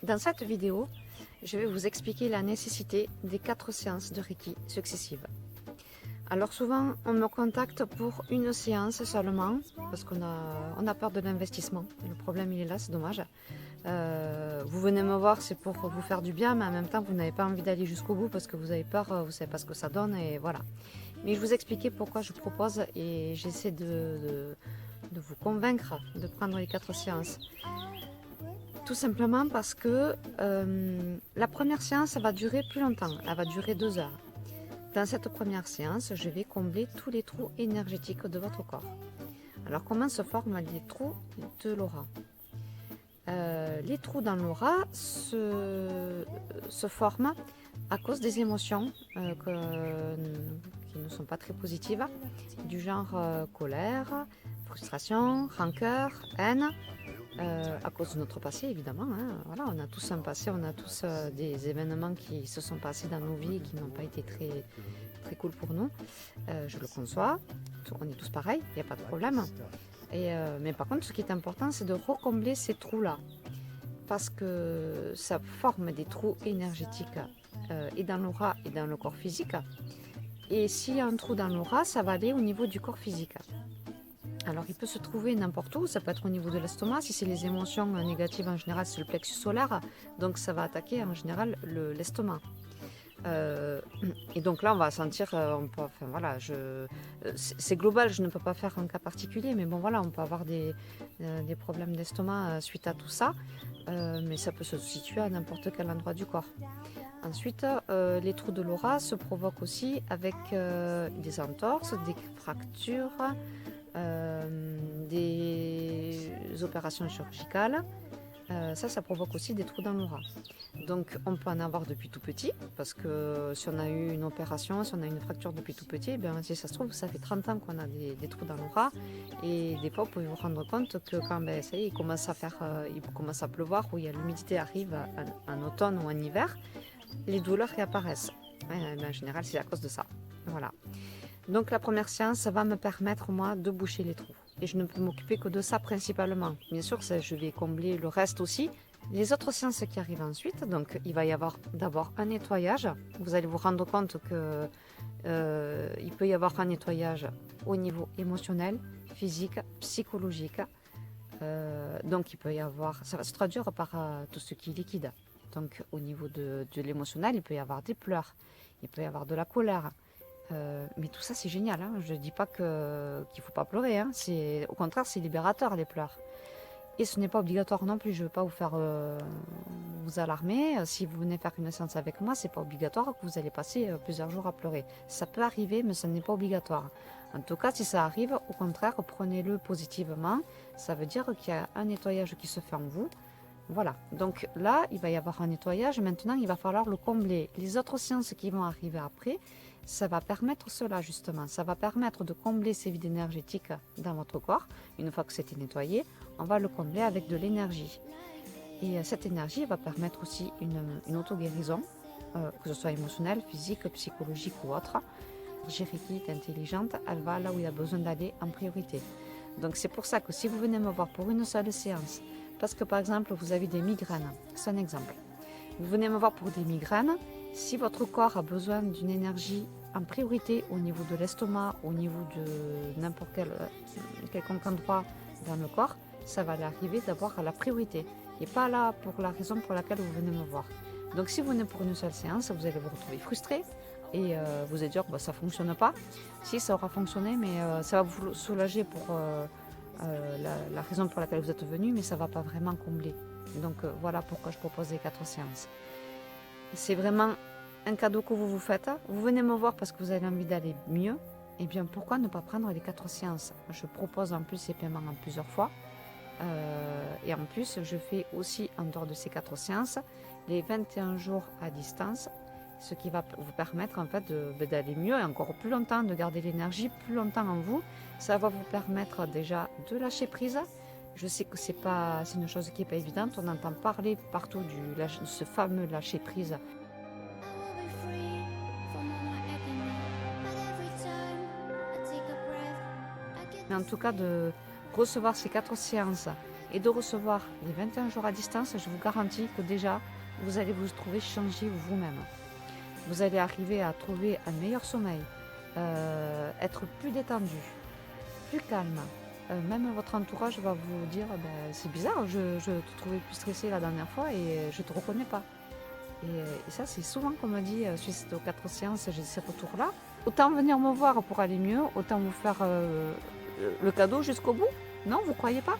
Dans cette vidéo, je vais vous expliquer la nécessité des 4 séances de Reiki successives. Alors souvent, on me contacte pour une séance seulement, parce qu'on a peur de l'investissement. Le problème, il est là, c'est dommage. Vous venez me voir, c'est pour vous faire du bien, mais en même temps, vous n'avez pas envie d'aller jusqu'au bout parce que vous avez peur, vous ne savez pas ce que ça donne, et voilà. Mais je vous expliquer pourquoi je propose, et j'essaie de vous convaincre de prendre les 4 séances. Tout simplement parce que la première séance va durer plus longtemps, elle va durer 2 heures. Dans cette première séance, je vais combler tous les trous énergétiques de votre corps. Alors comment se forment les trous de l'aura? Les trous dans l'aura se forment à cause des émotions qui ne sont pas très positives, du genre colère, frustration, rancœur, haine. À cause de notre passé, évidemment. Voilà, on a tous un passé, on a tous des événements qui se sont passés dans nos vies et qui n'ont pas été très, très cool pour nous. Je le conçois, on est tous pareils, il n'y a pas de problème. Mais par contre, ce qui est important, c'est de recombler ces trous-là. Parce que ça forme des trous énergétiques et dans l'aura et dans le corps physique. Et s'il y a un trou dans l'aura, ça va aller au niveau du corps physique. Alors, il peut se trouver n'importe où, ça peut être au niveau de l'estomac, si c'est les émotions négatives en général, c'est le plexus solaire, donc ça va attaquer en général l'estomac. Et donc là, on va sentir, c'est global, je ne peux pas faire un cas particulier, mais bon voilà, on peut avoir des problèmes d'estomac suite à tout ça, mais ça peut se situer à n'importe quel endroit du corps. Ensuite, les trous de l'aura se provoquent aussi avec des entorses, des fractures, des opérations chirurgicales. Ça provoque aussi des trous dans l'aura. Donc on peut en avoir depuis tout petit, parce que si on a eu une opération, si on a une fracture depuis tout petit, si ça se trouve, ça fait 30 ans qu'on a des trous dans l'aura, et des fois vous pouvez vous rendre compte que quand ça y est, il commence à pleuvoir, ou l'humidité arrive en automne ou en hiver, les douleurs réapparaissent. En général, c'est à cause de ça. Voilà. Donc la première séance va me permettre moi de boucher les trous. Et je ne peux m'occuper que de ça principalement. Bien sûr, je vais combler le reste aussi. Les autres séances qui arrivent ensuite, donc il va y avoir d'abord un nettoyage. Vous allez vous rendre compte que il peut y avoir un nettoyage au niveau émotionnel, physique, psychologique. Donc il peut y avoir, ça va se traduire par tout ce qui est liquide. Donc au niveau de l'émotionnel, il peut y avoir des pleurs, il peut y avoir de la colère. Mais tout ça c'est génial, je ne dis pas qu'il ne faut pas pleurer, au contraire c'est libérateur les pleurs. Et ce n'est pas obligatoire non plus, je ne veux pas vous faire vous alarmer. Si vous venez faire une séance avec moi, ce n'est pas obligatoire que vous allez passer plusieurs jours à pleurer. Ça peut arriver, mais ce n'est pas obligatoire. En tout cas, si ça arrive, au contraire, prenez-le positivement. Ça veut dire qu'il y a un nettoyage qui se fait en vous. Voilà, donc là, il va y avoir un nettoyage. Maintenant, il va falloir le combler. Les autres séances qui vont arriver après, ça va permettre cela justement. Ça va permettre de combler ces vides énergétiques dans votre corps. Une fois que c'était nettoyé, on va le combler avec de l'énergie. Et cette énergie va permettre aussi une auto-guérison, que ce soit émotionnelle, physique, psychologique ou autre. Reiki est intelligente, elle va là où il y a besoin d'aller en priorité. Donc c'est pour ça que si vous venez me voir pour une seule séance, parce que par exemple vous avez des migraines, c'est un exemple. Vous venez me voir pour des migraines, si votre corps a besoin d'une énergie en priorité au niveau de l'estomac, au niveau de n'importe quelconque endroit dans le corps, ça va arriver d'abord à la priorité et pas là pour la raison pour laquelle vous venez me voir. Donc si vous venez pour une seule séance, vous allez vous retrouver frustré et vous allez dire que ça ne fonctionne pas. Si, ça aura fonctionné, mais ça va vous soulager pour la raison pour laquelle vous êtes venu, mais ça ne va pas vraiment combler. Donc voilà pourquoi je propose les 4 séances. C'est vraiment un cadeau que vous vous faites. Vous venez me voir parce que vous avez envie d'aller mieux. Eh bien, pourquoi ne pas prendre les 4 séances? Je propose en plus ces paiements en plusieurs fois. Et en plus, je fais aussi, en dehors de ces 4 séances, les 21 jours à distance, ce qui va vous permettre en fait d'aller mieux et encore plus longtemps, de garder l'énergie plus longtemps en vous. Ça va vous permettre déjà de lâcher prise. Je sais que c'est une chose qui n'est pas évidente. On entend parler partout de ce fameux lâcher prise. Mais en tout cas, de recevoir ces 4 séances et de recevoir les 21 jours à distance, je vous garantis que déjà, vous allez vous trouver changé vous-même. Vous allez arriver à trouver un meilleur sommeil, être plus détendu, plus calme. Même votre entourage va vous dire c'est bizarre, je te trouvais plus stressé la dernière fois et je ne te reconnais pas. Et ça, c'est souvent qu'on me dit, suite aux 4 séances, j'ai ces retours-là. Autant venir me voir pour aller mieux, autant vous faire le cadeau jusqu'au bout. Non, vous croyez pas?